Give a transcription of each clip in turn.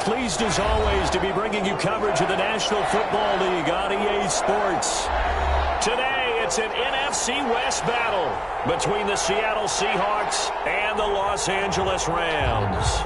Pleased as always to be bringing you coverage of the National Football League on EA Sports. Today, it's an NFC West battle between the Seattle Seahawks and the Los Angeles Rams.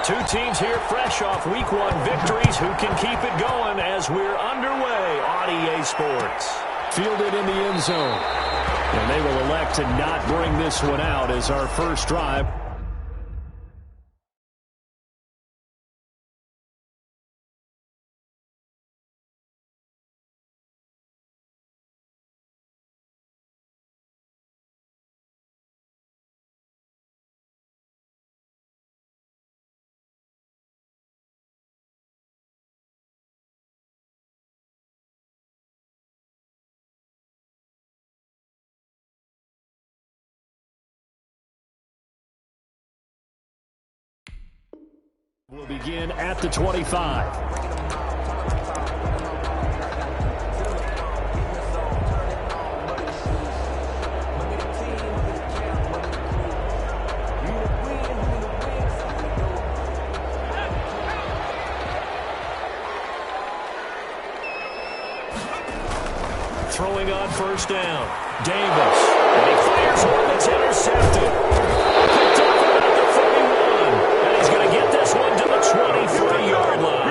Two teams here fresh off Week 1 victories who can keep it going as we're underway on EA Sports. Fielded in the end zone. And they will elect to not bring this one out as our first drive. We'll begin at the 25. Throwing on first down. Davis. And he fires one that's intercepted. Picked up about the 31. And he's going to get this one to the 23-yard line.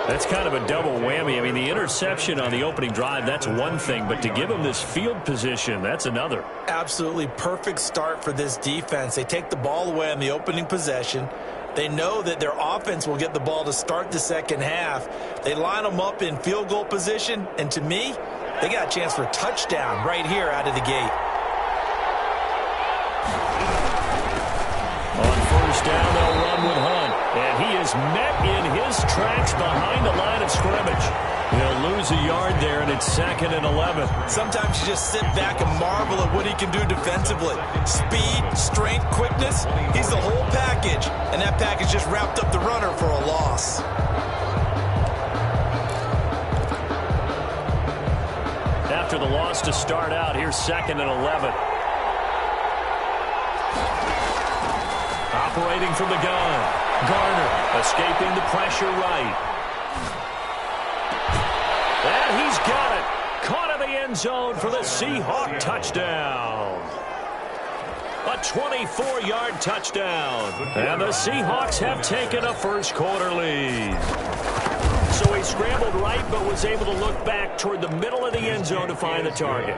That's kind of a double whammy. I mean, the interception on the opening drive, that's one thing. But to give him this field position, that's another. Absolutely perfect start for this defense. They take the ball away on the opening possession. They know that their offense will get the ball to start the second half. They line them up in field goal position. And to me, they got a chance for a touchdown right here out of the gate. On first down, they'll run with Hunt. And he is met in his tracks behind the line of scrimmage. He'll lose a yard there, and it's 2nd and 11. Sometimes you just sit back and marvel at what he can do defensively. Speed, strength, quickness. He's the whole package. And that package just wrapped up the runner for a loss. After the loss to start out, here's 2nd and 11. Operating from the gun. Garner escaping the pressure right. And he's got it. Caught in the end zone for the Seahawk touchdown. A 24-yard touchdown. And the Seahawks have taken a first quarter lead. So he scrambled right but was able to look back toward the middle of the end zone to find the target.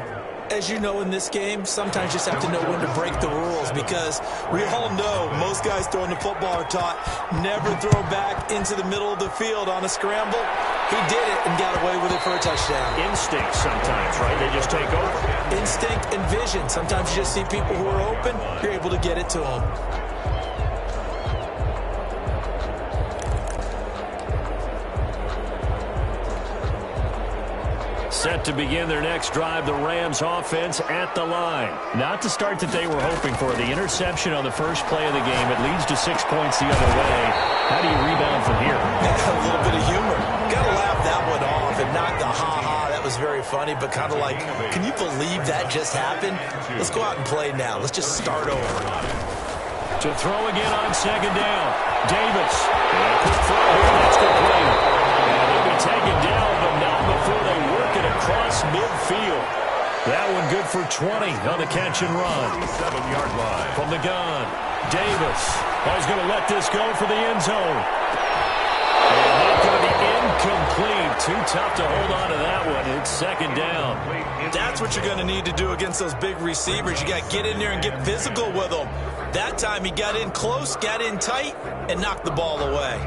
As you know in this game, sometimes you just have to know when to break the rules because we all know most guys throwing the football are taught never throw back into the middle of the field on a scramble. He did it and got away with it for a touchdown. Instinct sometimes, right? They just take over. Instinct and vision. Sometimes you just see people who are open, you're able to get it to them. Set to begin their next drive, the Rams offense at the line. Not the start that they were hoping for. The interception on the first play of the game. It leads to 6 points the other way. How do you rebound from here? A little bit of humor. Got to laugh that one off and not the ha-ha. That was very funny, but kind of like, can you believe that just happened? Let's go out and play now. Let's just start over. To throw again on 2nd down. Davis. And a quick throw here. That's complete. And they'll be taken down, but not before they work it across midfield. That one good for 20 on the catch and run. 7-yard line. From the gun, Davis. He's going to let this go for the end zone. And that's going to be incomplete. Too tough to hold on to that one. It's 2nd down. That's what you're going to need to do against those big receivers. You got to get in there and get physical with them. That time he got in close, got in tight, and knocked the ball away.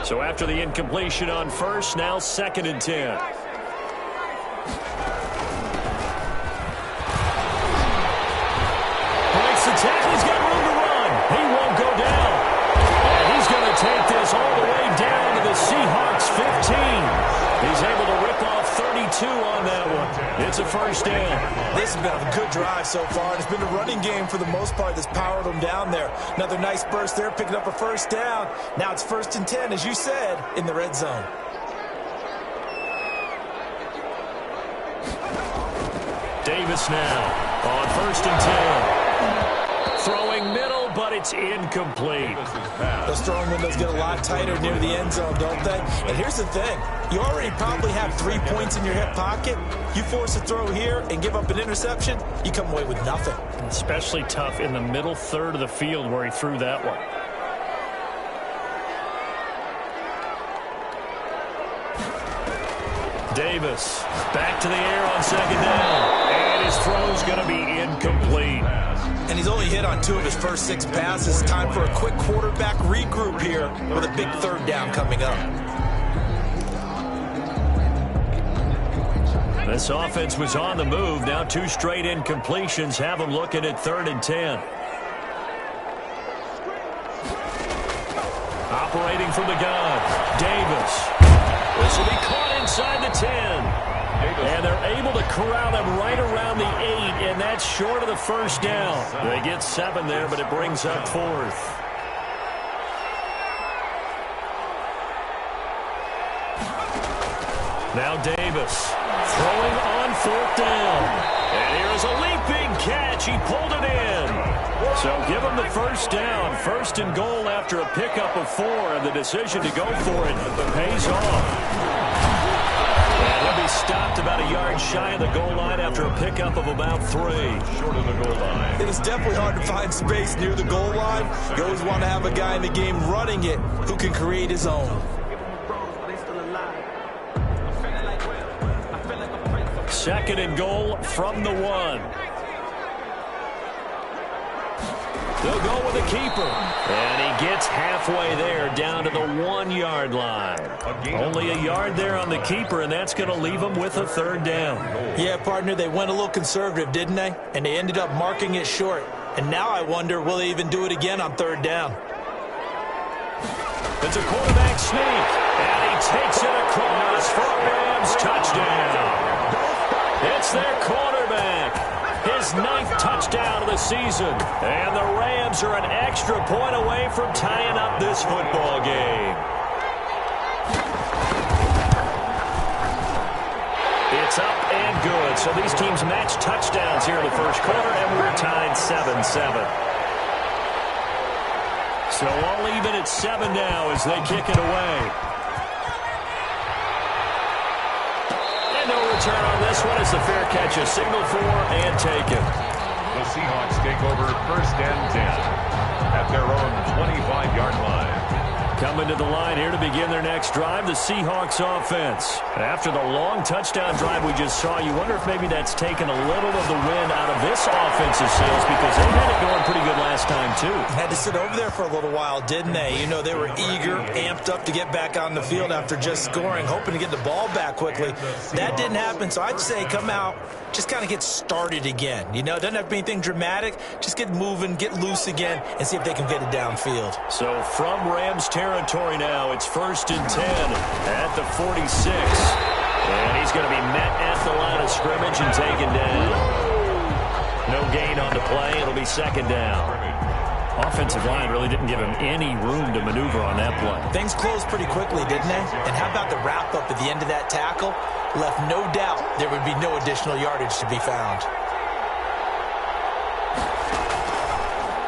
So after the incompletion on first, now 2nd and 10. Breaks the tackle. He's got room to run. He won't go down. And he's going to take this all the way down He's able to rip off 32 on that one. It's a first down. This has been a good drive so far. It's been a running game for the most part that's powered them down there. Another nice burst there, picking up a first down. Now it's 1st and 10, as you said, in the red zone. Davis now on 1st and 10. Throwing middle, but it's incomplete. Those throwing windows get a lot tighter near the end zone, don't they? And here's the thing. You already probably have 3 points in your hip pocket. You force a throw here and give up an interception, you come away with nothing. Especially tough in the middle third of the field where he threw that one. Davis back to the air on 2nd down. And his throw's going to be incomplete. And he's only hit on 2 of his first 6 passes. Time for a quick quarterback regroup here with a big 3rd down coming up. This offense was on the move. Now 2 straight incompletions have them looking at 3rd and 10. Operating from the gun, Davis. This will be caught inside the 10. And they're able to corral him right around the 8, and that's short of the first down. They get 7 there, but it brings up 4th. Now Davis throwing on 4th down. And here's a leaping catch. He pulled it in. So give him the first down. 1st and goal after a pickup of 4, and the decision to go for it pays off. And he'll be stopped about a yard shy of the goal line after a pickup of about 3. Short of the goal line. It is definitely hard to find space near the goal line. You always want to have a guy in the game running it who can create his own. 2nd and goal from the 1. They'll go with the keeper. And he gets halfway there down to the 1-yard line. Only a yard there on the keeper, and that's going to leave him with a 3rd down. Yeah, partner, they went a little conservative, didn't they? And they ended up marking it short. And now I wonder, will they even do it again on 3rd down? It's a quarterback sneak. And he takes it across for a Rams touchdown. It's their quarterback. His 9th touchdown of the season. And the Rams are an extra point away from tying up this football game. It's up and good. So these teams match touchdowns here in the first quarter, and we're tied 7-7. So all even at 7 now as they kick it away. No return on this one as the fair catch is signaled for and taken. The Seahawks take over 1st and 10 at their own 25-yard line. Coming to the line here to begin their next drive, the Seahawks offense. After the long touchdown drive we just saw, you wonder if maybe that's taken a little of the wind out of this offensive sails because they had it going pretty good last time too. Had to sit over there for a little while, didn't they? You know, they were eager, amped up to get back on the field after just scoring, hoping to get the ball back quickly. That didn't happen, so I'd say come out, just kind of get started again. You know, it doesn't have to be anything dramatic. Just get moving, get loose again, and see if they can get it downfield. So from Rams territory now, it's 1st and 10 at the 46. And he's going to be met at the line of scrimmage and taken down. No gain on the play. It'll be 2nd down. Offensive line really didn't give him any room to maneuver on that play. Things closed pretty quickly, didn't they? And how about the wrap-up at the end of that tackle? Left no doubt there would be no additional yardage to be found.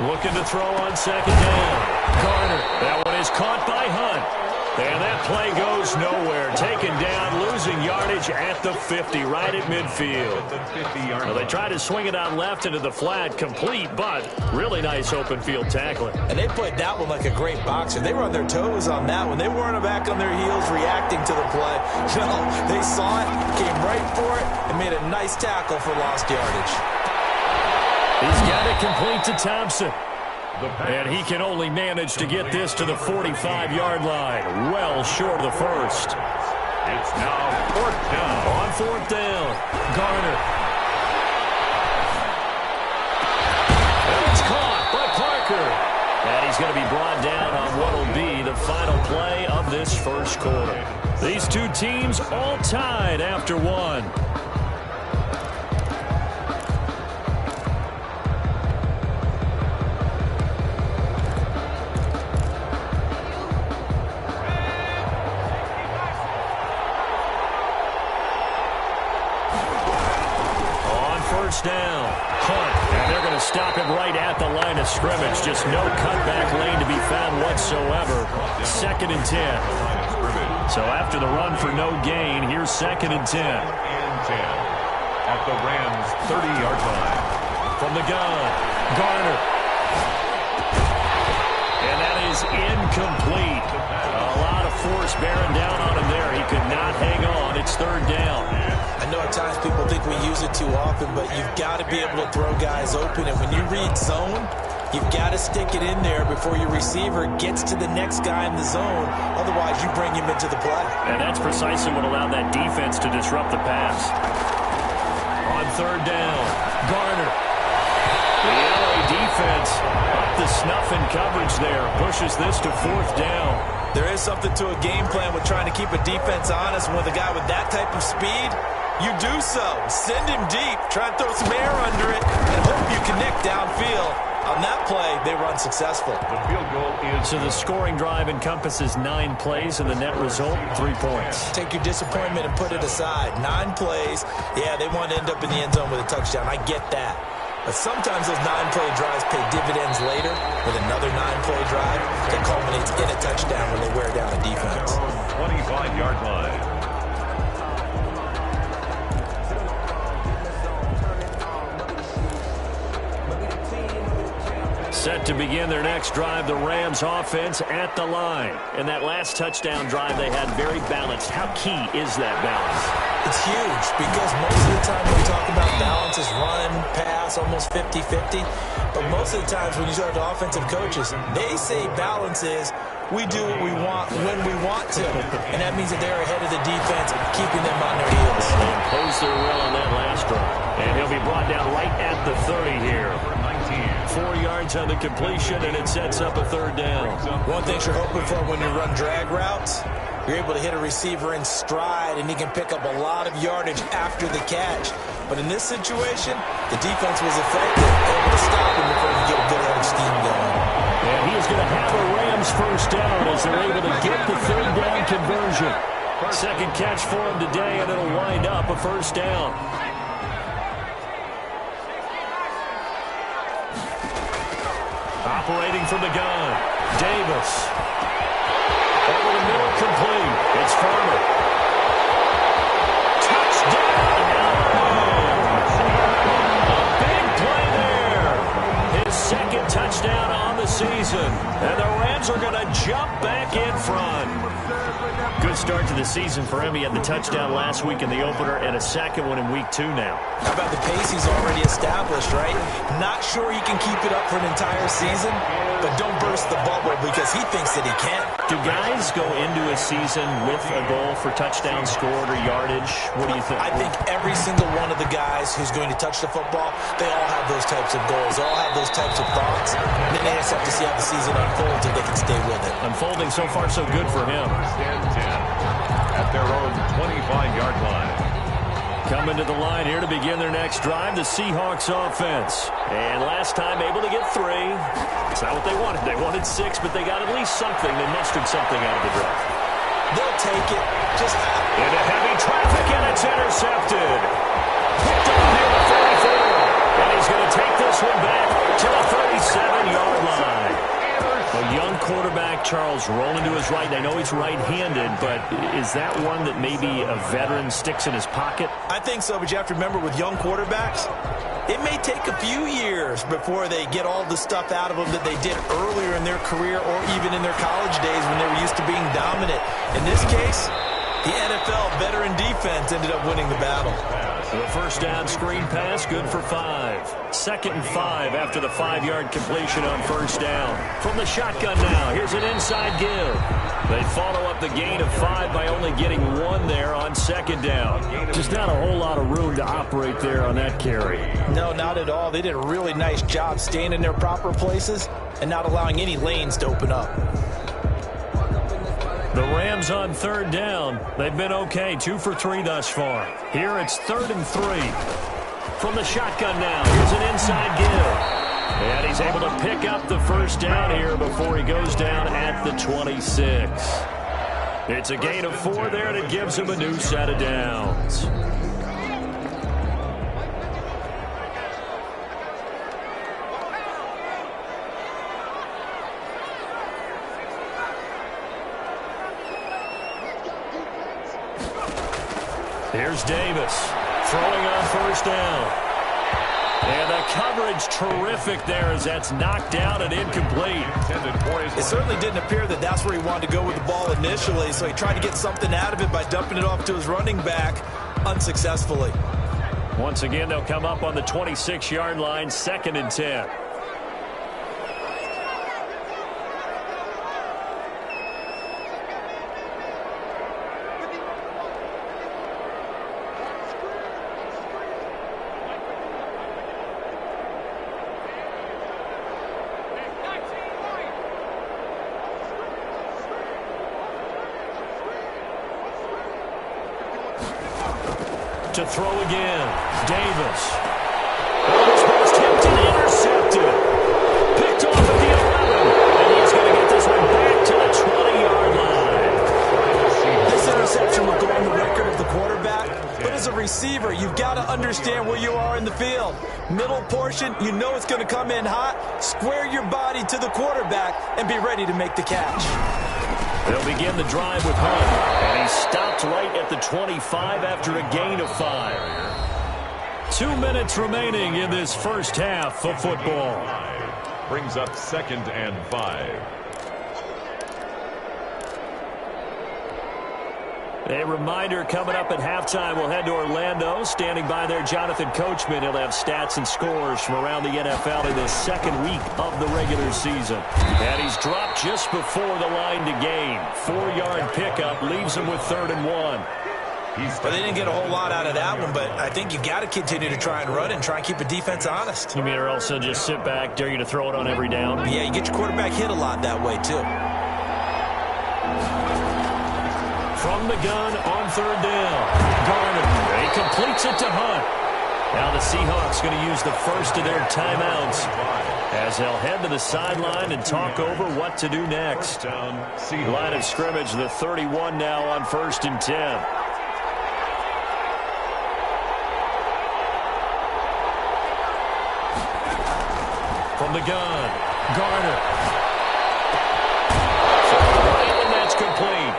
Looking to throw on 2nd down. Garner. That one is caught by Hunt. And that play goes nowhere. Taken down, losing yardage at the 50, right at midfield. Well, they tried to swing it out left into the flat, complete, but really nice open field tackling. And they played that one like a great boxer. They were on their toes on that one. They weren't back on their heels reacting to the play. No, they saw it, came right for it, and made a nice tackle for lost yardage. He's got it complete to Thompson. And he can only manage to get this to the 45-yard line. Well short of the first. It's now 4th down. On 4th down, Garner. And it's caught by Parker. And he's going to be brought down on what will be the final play of this first quarter. These two teams all tied after one. Down, punt, and they're going to stop him right at the line of scrimmage. Just no cutback lane to be found whatsoever. 2nd and 10. So after the run for no gain, here's 2nd and 10. At the Rams' 30-yard line. From the gun, Garner. And that is incomplete. A lot of force bearing down on him there. He could not hang on. It's 3rd down. I know at times people think we use it too often, but you've got to be able to throw guys open. And when you read zone, you've got to stick it in there before your receiver gets to the next guy in the zone. Otherwise, you bring him into the play. And that's precisely what allowed that defense to disrupt the pass. On 3rd down, Garner. The LA defense up to snuff in coverage there. Pushes this to 4th down. There is something to a game plan with trying to keep a defense honest. With a guy with that type of speed, you do so. Send him deep. Try and throw some air under it and hope you connect downfield. On that play, they were unsuccessful. The field goal is... So the scoring drive encompasses 9 plays, and the net result, 3 points. Take your disappointment and put it aside. 9 plays. Yeah, they want to end up in the end zone with a touchdown. I get that. But sometimes those 9-play drives pay dividends later with another 9-play drive that culminates in a touchdown when they wear down a defense. 25-yard line. Set to begin their next drive, the Rams offense at the line. And that last touchdown drive they had very balanced. How key is that balance? It's huge because most of the time when we talk about balance is run, pass, almost 50-50. But most of the times when you talk to offensive coaches, they say balance is we do what we want when we want to. And that means that they're ahead of the defense, keeping them on their heels. And impose their will on that last drive. And he'll be brought down right at the 30 here. 4 yards on the completion, and it sets up a 3rd down. One thing you're hoping for when you run drag routes, you're able to hit a receiver in stride, and he can pick up a lot of yardage after the catch. But in this situation, the defense was effective, able to stop him before he get a good head of steam going. And he is going to have a Rams 1st down as they're able to get the 3rd down conversion. 2nd catch for him today, and it'll wind up a 1st down. Operating from the gun, Davis. Over the middle, complete. It's Farmer. Touchdown! A big play there. His 2nd touchdown on the season. And the Rams are going to jump back in front. Good start to the season for him. He had the touchdown last week in the opener and a 2nd one in week 2 now. How about the pace he's already established, right? Not sure he can keep it up for an entire season, but don't burst the bubble because he thinks that he can. Do guys go into a season with a goal for touchdowns scored or yardage? What do you think? I think every single one of the guys who's going to touch the football, they all have those types of goals. They all have those types of thoughts. And then they just have to see how the season unfolds if they can stay with it. Unfolding so far so good for him. At their own 25-yard line. Coming to the line here to begin their next drive, the Seahawks offense. And last time able to get 3. It's not what they wanted. They wanted 6, but they got at least something. They mustered something out of the drive. They'll take it. Just into heavy traffic, and it's intercepted. Picked up near the 44. And he's going to take this one back to the 37-yard line. A young quarterback, Charles, rolling to his right. I know he's right-handed, but is that one that maybe a veteran sticks in his pocket? I think so, but you have to remember with young quarterbacks, it may take a few years before they get all the stuff out of them that they did earlier in their career or even in their college days when they were used to being dominant. In this case, the NFL veteran defense ended up winning the battle. The first down screen pass, good for 5. 2nd and 5 after the 5-yard completion on first down. From the shotgun now, here's an inside give. They follow up the gain of 5 by only getting 1 there on 2nd down. Just not a whole lot of room to operate there on that carry. No, not at all. They did a really nice job staying in their proper places and not allowing any lanes to open up. The Rams on 3rd down. They've been okay, 2 for 3 thus far. Here it's 3rd and 3. From the shotgun now, here's an inside give. And he's able to pick up the first down here before he goes down at the 26. It's a gain of 4 there, and it gives him a new set of downs. Here's Davis throwing on first down. And the coverage terrific there as that's knocked down and incomplete. It certainly didn't appear that that's where he wanted to go with the ball initially, so he tried to get something out of it by dumping it off to his running back unsuccessfully. Once again, they'll come up on the 26-yard line, 2nd and 10. To throw again, Davis. This one's tipped and intercepted. Picked off at the 11. And he's going to get this one back to the 20-yard line. This interception will go on the record of the quarterback, but as a receiver, you've got to understand where you are in the field. Middle portion, you know it's going to come in hot. Square your body to the quarterback and be ready to make the catch. They'll begin the drive with Hunt, and he stopped right at the 25 after a gain of 5. 2 minutes remaining in this first half of football. Brings up 2nd and 5. A reminder coming up at halftime, we'll head to Orlando. Standing by there, Jonathan Coachman. He'll have stats and scores from around the NFL in the 2nd week of the regular season. And he's dropped just before the line to gain. 4-yard pickup leaves him with 3rd and 1. Well, they didn't get a whole lot out of that one, but I think you got to continue to try and run and try and keep a defense honest. You mean or else just sit back, dare you to throw it on every down? Yeah, you get your quarterback hit a lot that way, too. From the gun on 3rd down. Garner, he completes it to Hunt. Now the Seahawks going to use the first of their timeouts as they'll head to the sideline and talk over what to do next. Line of scrimmage, the 31 now on 1st and 10. From the gun, Garner. And that's complete.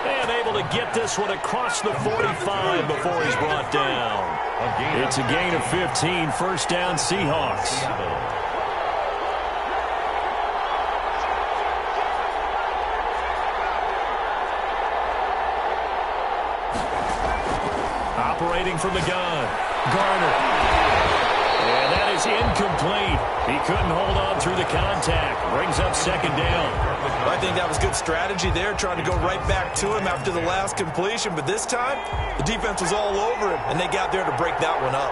And able to get this one across the 45 before he's brought down. It's a gain of 15, 1st down Seahawks. Operating from the gun, Garner. And that is incomplete. He couldn't hold on through the contact. Brings up 2nd down. I think that was good strategy there, trying to go right back to him after the last completion. But this time, the defense was all over him, and they got there to break that one up.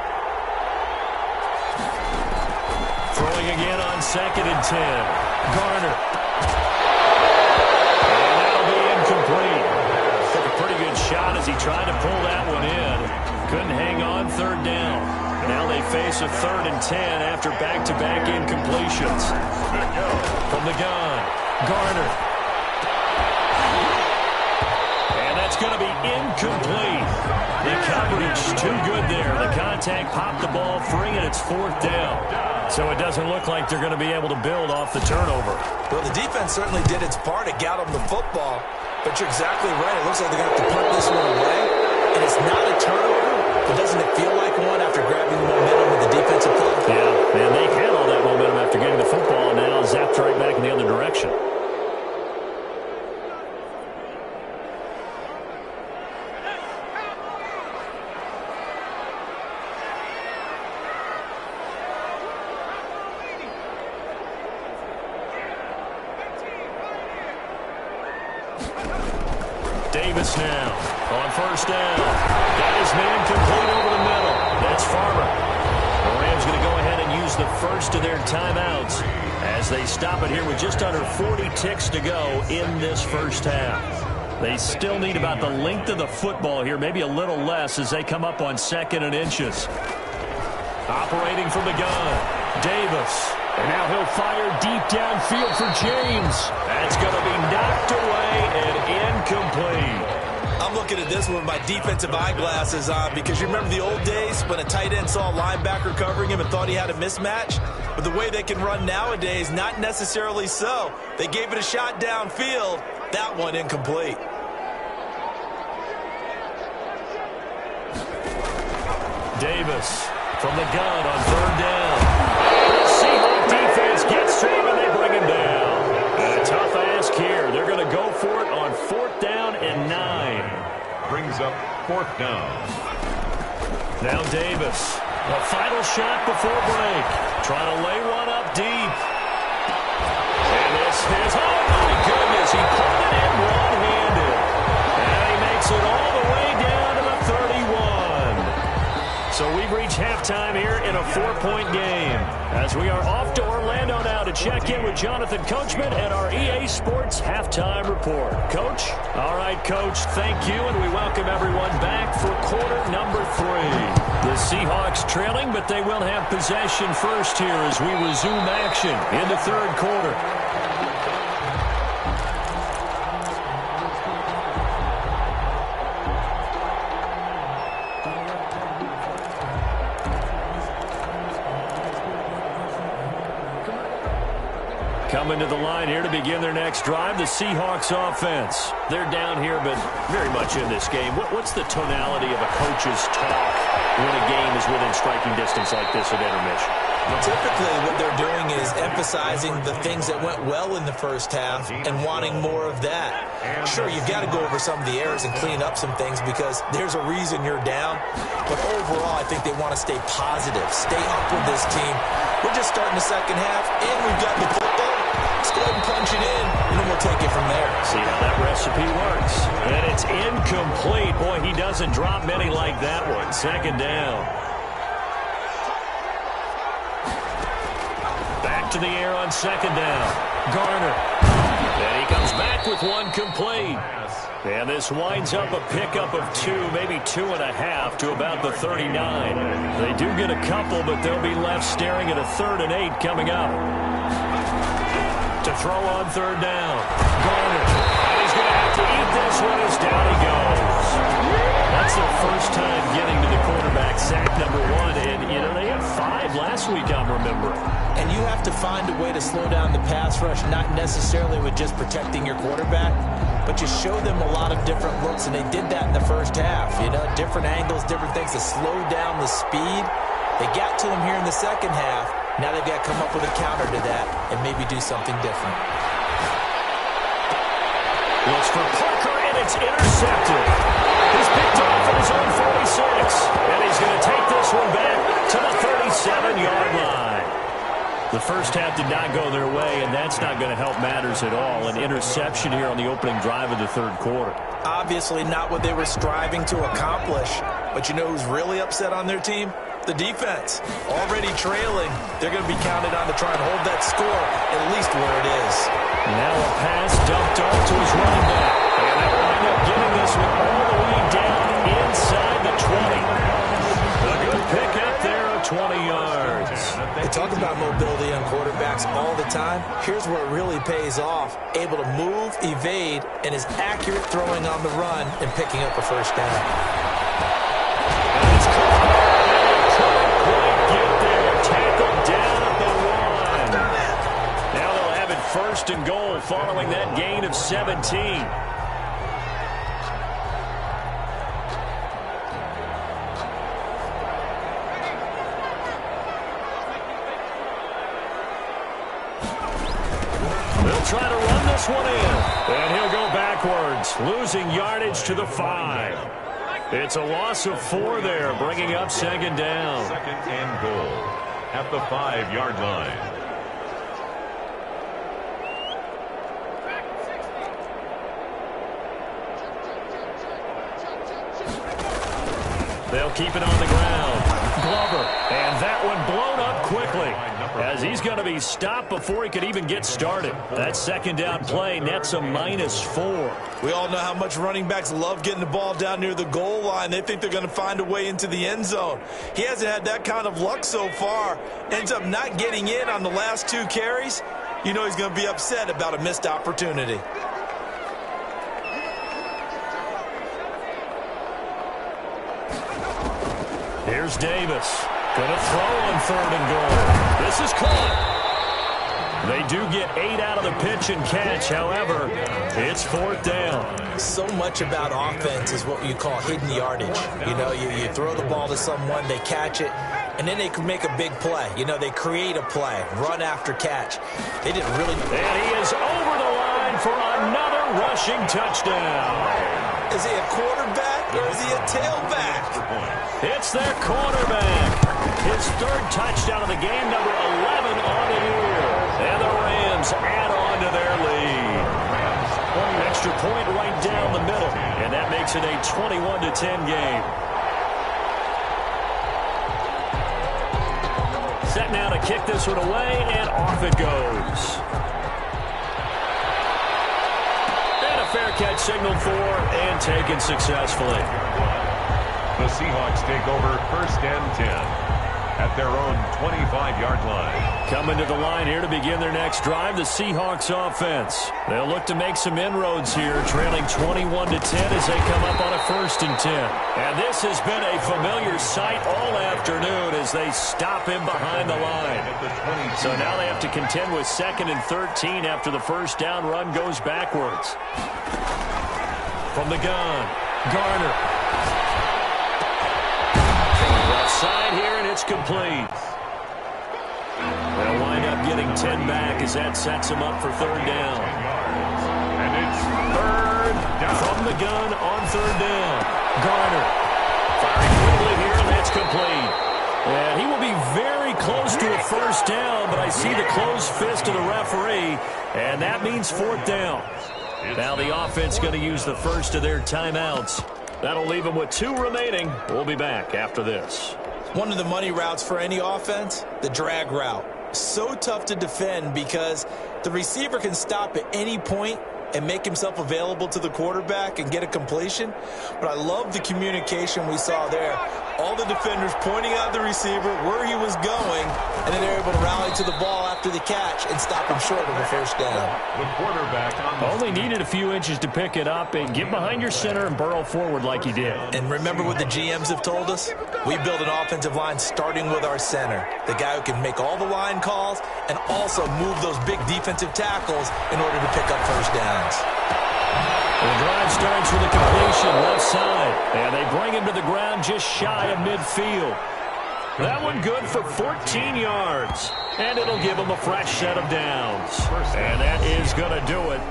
Throwing again on 2nd and 10. Garner. And that'll be incomplete. Took a pretty good shot as he tried to pull that one in. Couldn't hang on 3rd down. Now they face a 3rd and 10 after back-to-back incompletions. From the gun, Garner. And that's going to be incomplete. The coverage too good there. The contact popped the ball free, and it's 4th down. So it doesn't look like they're going to be able to build off the turnover. Well, the defense certainly did its part. It got them the football. But you're exactly right. It looks like they're going to have to punt this one away. And it's not a turnover, but doesn't it feel like one after grabbing the momentum with the defensive play? Yeah, and they had all that momentum after getting the football, and now zapped right back in the other direction. Davis now on first down. Got his man complete over the middle. That's Farmer. The Rams going to go ahead and use the first of their timeouts as they stop it here with just under 40 ticks to go in this first half. They still need about the length of the football here, maybe a little less as they come up on 2nd and inches. Operating from the gun, Davis. And now he'll fire deep downfield for James. That's going to be knocked away and incomplete. I'm looking at this one with my defensive eyeglasses on because you remember the old days when a tight end saw a linebacker covering him and thought he had a mismatch? But the way they can run nowadays, not necessarily so. They gave it a shot downfield. That one incomplete. Davis from the gun on 3rd down. Seahawks defense gets to him and they bring him down. And a tough ask here. They're going to go for it on 4th down and 9. Brings up 4th down. Now Davis. A final shot before break. Trying to lay one up deep. And this is, oh my goodness, he put it in one-handed. And he makes it all the way down to the 31. So we've reached halftime here in a 4-point game. As we are off to Orlando now to check in with Jonathan Coachman at our EA Sports Halftime Report. Coach? All right, Coach, thank you, and we welcome everyone back for quarter number 3. The Seahawks trailing, but they will have possession first here as we resume action in the 3rd quarter. Coming to the line here to begin their next drive, the Seahawks offense. They're down here, but very much in this game. What's the tonality of a coach's talk when a game is within striking distance like this at intermission? Well, typically what they're doing is emphasizing the things that went well in the first half and wanting more of that. Sure, you've got to go over some of the errors and clean up some things because there's a reason you're down. But overall, I think they want to stay positive, stay up with this team. We're just starting the second half, and we've got the football. Let's go ahead and punch it in, and then we'll take it from there. See how that recipe works. And it's incomplete. Boy, he doesn't drop many like that one. 2nd down. Back to the air on 2nd down. Garner. And he comes back with one complete. And this winds up a pickup of 2, maybe 2.5 to about the 39. They do get a couple, but they'll be left staring at a 3rd and 8 coming up. To throw on 3rd down. Garner. And he's going to have to eat this one as down he goes. That's their first time getting to the quarterback, sack number 1. And, you know, they had 5 last week, I'm remembering. And you have to find a way to slow down the pass rush, not necessarily with just protecting your quarterback, but you show them a lot of different looks, and they did that in the first half. You know, different angles, different things to slow down the speed. They got to him here in the second half. Now they've got to come up with a counter to that and maybe do something different. Looks for Parker, and it's intercepted. He's picked off at his own 46, and he's going to take this one back to the 37-yard line. The first half did not go their way, and that's not going to help matters at all. An interception here on the opening drive of the 3rd quarter. Obviously not what they were striving to accomplish. But you know who's really upset on their team? The defense. Already trailing. They're going to be counted on to try and hold that score at least where it is. Now a pass dumped off to his running back. And they wind up getting this one all the way down inside the 20. A good pick up there of 20 yards. They talk about mobility on quarterbacks all the time. Here's where it really pays off. Able to move, evade, and is accurate throwing on the run and picking up a first down. And it's caught. Couldn't quite get there. Tackled down at the 1. Now they'll have it 1st and goal following that gain of 17. Try to run this one in. And he'll go backwards, losing yardage to the 5. It's a loss of 4 there, bringing up 2nd down. 2nd and goal at the 5-yard line. They'll keep it on the ground. Glover, and that one blown up quickly as he's going to be stopped before he could even get started. That second down play nets a -4. We all know how much running backs love getting the ball down near the goal line. They think they're going to find a way into the end zone. He hasn't had that kind of luck so far. Ends up not getting in on the last 2 carries. You know he's going to be upset about a missed opportunity. Here's Davis. Going to throw on 3rd and goal. This is caught. They do get 8 out of the pitch and catch. However, it's 4th down. So much about offense is what you call hidden yardage. You know, you throw the ball to someone, they catch it, and then they can make a big play. You know, they create a play, run after catch. They didn't really. And he is over the line for another rushing touchdown. Is he a quarterback or is he a tailback? It's their quarterback. His 3rd touchdown of the game, number 11 on the year. And the Rams add on to their lead. Extra point right down the middle. And that makes it a 21-10 game. Set now to kick this one away, and off it goes. And a fair catch signaled for and taken successfully. The Seahawks take over 1st and 10 at their own 25-yard line. Coming to the line here to begin their next drive, the Seahawks offense. They'll look to make some inroads here, trailing 21-10 as they come up on a 1st and 10. And this has been a familiar sight all afternoon as they stop him behind the line. So now they have to contend with 2nd and 13 after the 1st down run goes backwards. From the gun, Garner. Side here, and it's complete. They'll wind up getting 10 back as that sets them up for 3rd down. And it's 3rd down. From the gun on 3rd down. Garner firing quickly here, and that's complete. And he will be very close to a 1st down, but I see the closed fist of the referee, and that means 4th down. Now the offense going to use the first of their timeouts. That'll leave them with 2 remaining. We'll be back after this. One of the money routes for any offense, the drag route. So tough to defend because the receiver can stop at any point and make himself available to the quarterback and get a completion. But I love the communication we saw there. All the defenders pointing out the receiver, where he was going, and then they're able to rally to the ball after the catch and stop him short of the 1st down. The quarterback only needed a few inches to pick it up and get behind your center and burrow forward like he did. And remember what the GMs have told us? We build an offensive line starting with our center, the guy who can make all the line calls and also move those big defensive tackles in order to pick up 1st downs. The drive starts with a completion left side, and they bring him to the ground just shy of midfield. That one good for 14 yards, and it'll give him a fresh set of downs. And that is going to do it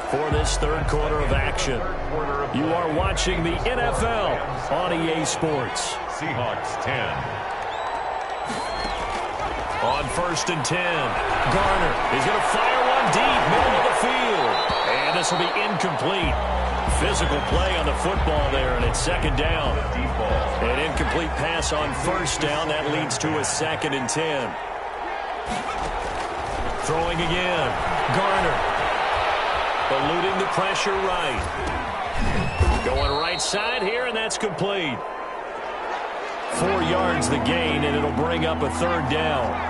for this 3rd quarter of action. You are watching the NFL on EA Sports. Seahawks 10. On 1st and 10, Garner is going to fire one deep, middle of the field. And this will be incomplete. Physical play on the football there, and it's 2nd down. An incomplete pass on 1st down. That leads to a 2nd and 10. Throwing again. Garner. Eluding the pressure right. Going right side here, and that's complete. 4 yards the gain, and it'll bring up a 3rd down.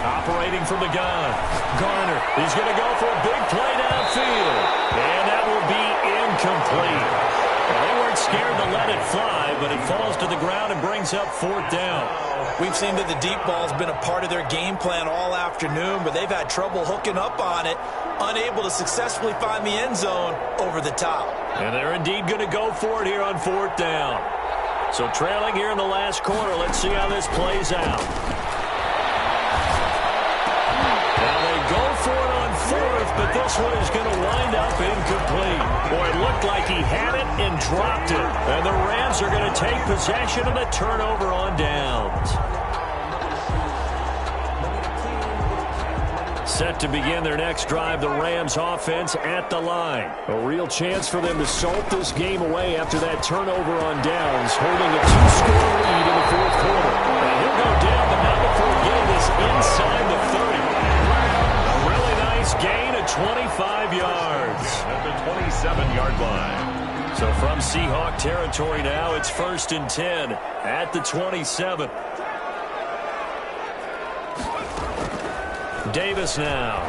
Operating from the gun. Garner, he's going to go for a big play downfield. And that will be incomplete. Well, they weren't scared to let it fly, but it falls to the ground and brings up 4th down. We've seen that the deep ball has been a part of their game plan all afternoon, but they've had trouble hooking up on it, unable to successfully find the end zone over the top. And they're indeed going to go for it here on 4th down. So trailing here in the last quarter, let's see how this plays out. Now they go for it on 4th, but this one is going to wind up incomplete. Boy, it looked like he had it and dropped it. And the Rams are going to take possession of the turnover on downs. Set to begin their next drive, the Rams offense at the line. A real chance for them to salt this game away after that turnover on downs, holding a 2-score lead in the fourth quarter. And he'll go down, but not before getting this inside the 30. A really nice gain of 25 yards. At the 27-yard line. So from Seahawk territory now, it's 1st and 10 at the 27. Davis now.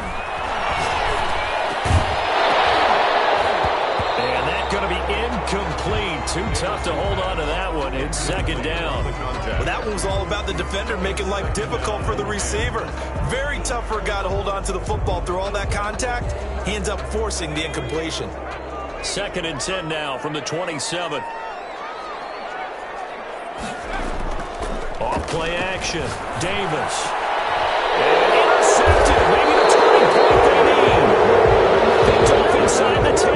And that's going to be incomplete. Too tough to hold on to that one. It's 2nd down. Well, that one was all about the defender making life difficult for the receiver. Very tough for a guy to hold on to the football through all that contact. He ends up forcing the incompletion. 2nd and 10 now from the 27. Off play action. Davis. And intercepted. Maybe the turning point they need. Picked off inside the 10.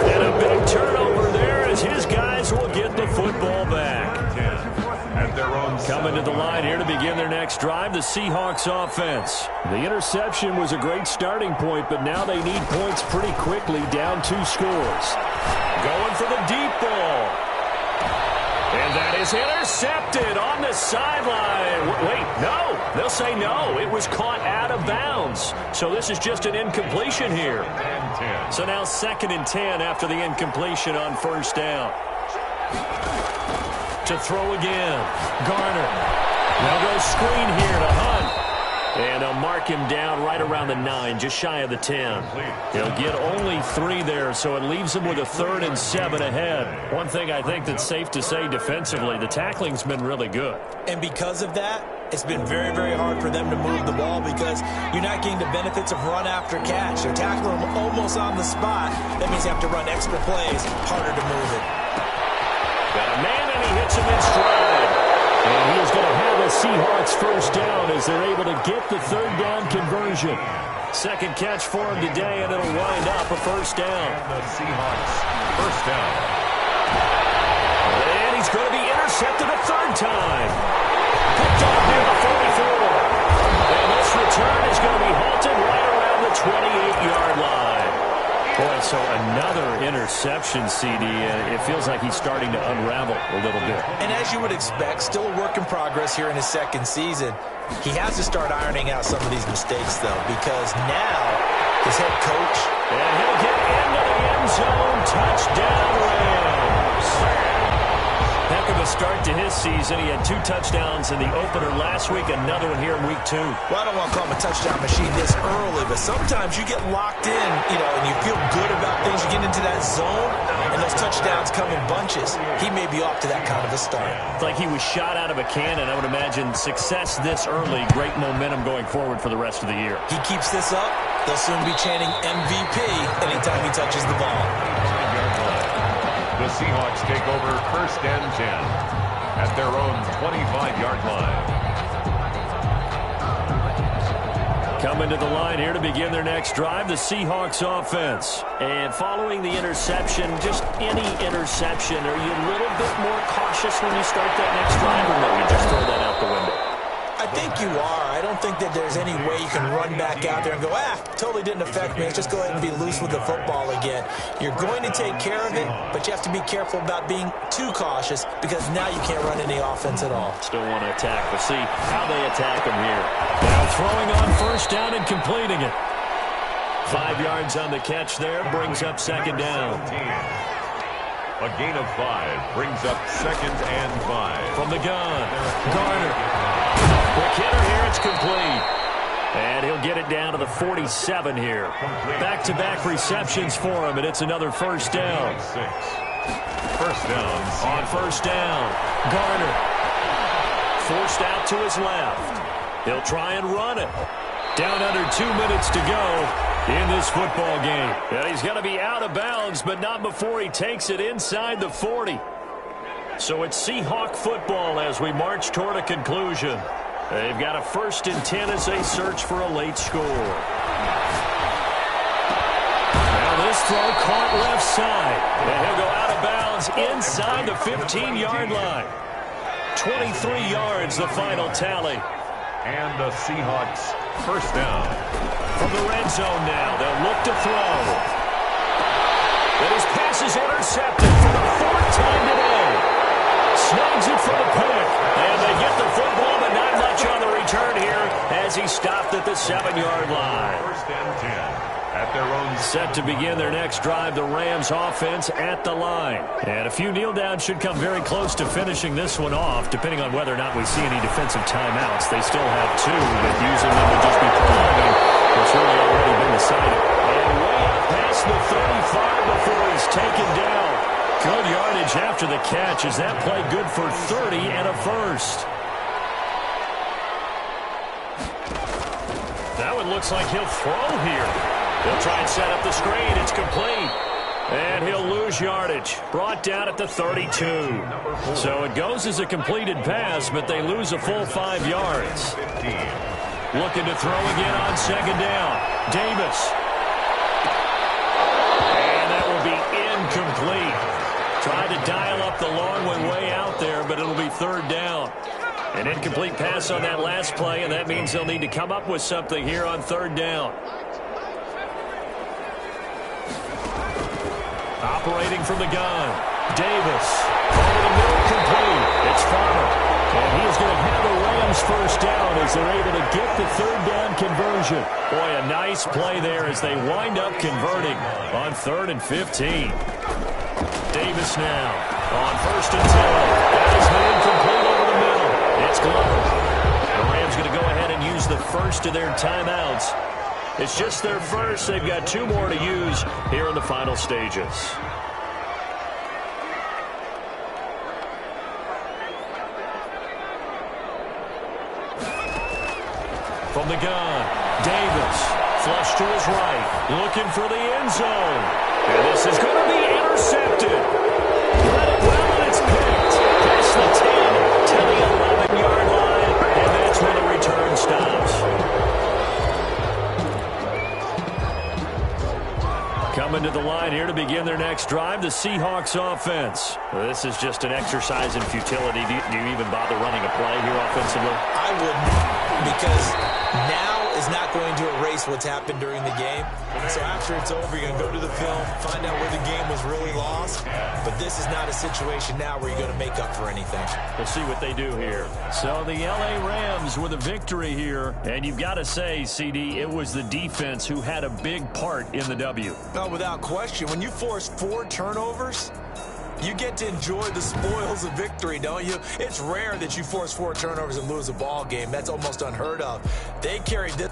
And a big turnover there as his guys will get the football back. At their own Coming to the line here to begin their next drive, the Seahawks offense. The interception was a great starting point, but now they need points pretty quickly, down 2 scores. Going for the deep ball. And that is intercepted on the sideline. Wait, no. They'll say no. It was caught out of bounds. So this is just an incompletion here. So now 2nd and 10 after the incompletion on 1st down. To throw again. Garner. They'll go screen here to Hunt. And they'll mark him down right around the 9, just shy of the 10. He'll get only 3 there, so it leaves him with a 3rd and 7 ahead. One thing I think that's safe to say defensively, the tackling's been really good. And because of that, it's been very, very hard for them to move the ball because you're not getting the benefits of run after catch. They're tackling him almost on the spot. That means you have to run extra plays, harder to move it. Got a man, and he hits him in stride. And he is going to have a Seahawks 1st down as they're able to get the 3rd down conversion. 2nd catch for him today, and it'll wind up a 1st down. The Seahawks 1st down. And he's going to be intercepted a 3rd time. Picked off near the 44. And this return is going to be halted right around the 28-yard line. Boy, so another interception, CD, and it feels like he's starting to unravel a little bit. And as you would expect, still a work in progress here in his 2nd season. He has to start ironing out some of these mistakes, though, because now his head coach. And he'll get into the end zone. Touchdown, Rams. Heck of a start to his season. He had 2 touchdowns in the opener last week, another one here in week 2. Well, I don't want to call him a touchdown machine this early, but sometimes you get locked in, and you feel good about things. You get into that zone, and those touchdowns come in bunches. He may be off to that kind of a start. It's like he was shot out of a cannon. I would imagine success this early, great momentum going forward for the rest of the year. He keeps this up, they'll soon be chanting MVP anytime he touches the ball. The Seahawks take over 1st and 10 at their own 25-yard line. Coming to the line here to begin their next drive, the Seahawks offense. And following the interception, just any interception, are you a little bit more cautious when you start that next drive, or no, you just throw that out the window? I think you are. I don't think that there's any way you can run back out there and go, totally didn't affect me. Let's just go ahead and be loose with the football again. You're going to take care of it, but you have to be careful about being too cautious because now you can't run any offense at all. Still want to attack, but see how they attack him here. Now throwing on 1st down and completing it. 5 yards on the catch there, brings up 2nd down. A gain of 5 brings up 2nd and 5. From the gun, Garner. Quick hitter here, it's complete. And he'll get it down to the 47 here. Back-to-back receptions for him, and it's another 1st down. 1st down. On 1st down, Garner. Forced out to his left. He'll try and run it. Down under 2 minutes to go in this football game. And he's going to be out of bounds, but not before he takes it inside the 40. So it's Seahawk football as we march toward a conclusion. They've got a 1st and 10 as they search for a late score. Now this throw caught left side. And he'll go out of bounds inside the 15-yard line. 23 yards, the final tally. And the Seahawks 1st down. From the red zone now, they'll look to throw. And his pass is intercepted for the fourth time today. Snags it for the pick. And they get the football, but not much on the return here as he stopped at the 7-yard line. First and 10 at their own. Set to begin their next drive, the Rams offense at the line. And a few kneel downs should come very close to finishing this one off, depending on whether or not we see any defensive timeouts. They still have 2, but using them would just be prolonging what's really already been decided. And way up past the 35 before he's taken down. Good yardage after the catch. Is that play good for 30 and a first? That one looks like he'll throw here. He'll try and set up the screen. It's complete. And he'll lose yardage. Brought down at the 32. So it goes as a completed pass, but they lose a full 5 yards. Looking to throw again on second down. Davis. And that will be incomplete. Tried to dial up the long one way out there, but it'll be third down. An incomplete pass on that last play, and that means they'll need to come up with something here on third down. Operating from the gun, Davis. Over the middle, complete. It's Farmer. And he is going to have the Rams first down as they're able to get the third down conversion. Boy, a nice play there as they wind up converting on 3rd and 15. Davis now on 1st and 10. That is incomplete over the middle. It's Glover. The Rams going to go ahead and use the first of their timeouts. It's just their first. They've got 2 more to use here in the final stages. From the gun, Davis, flush to his right, looking for the end zone. And this is going to be intercepted. Let it well, and it's picked. Past the 10 to the 11-yard line, and that's where the return stops. Coming to the line here to begin their next drive, the Seahawks offense. This is just an exercise in futility. Do you even bother running a play here offensively? I wouldn't, because now is not going to erase what's happened during the game. So after it's over, you're going to go to the film, find out where the game was really lost. But this is not a situation now where you're going to make up for anything. We'll see what they do here. So the L.A. Rams with a victory here. And you've got to say, CD, it was the defense who had a big part in the W. No, without question. When you force 4 turnovers, you get to enjoy the spoils of victory, don't you? It's rare that you force 4 turnovers and lose a ball game. That's almost unheard of. They carried this.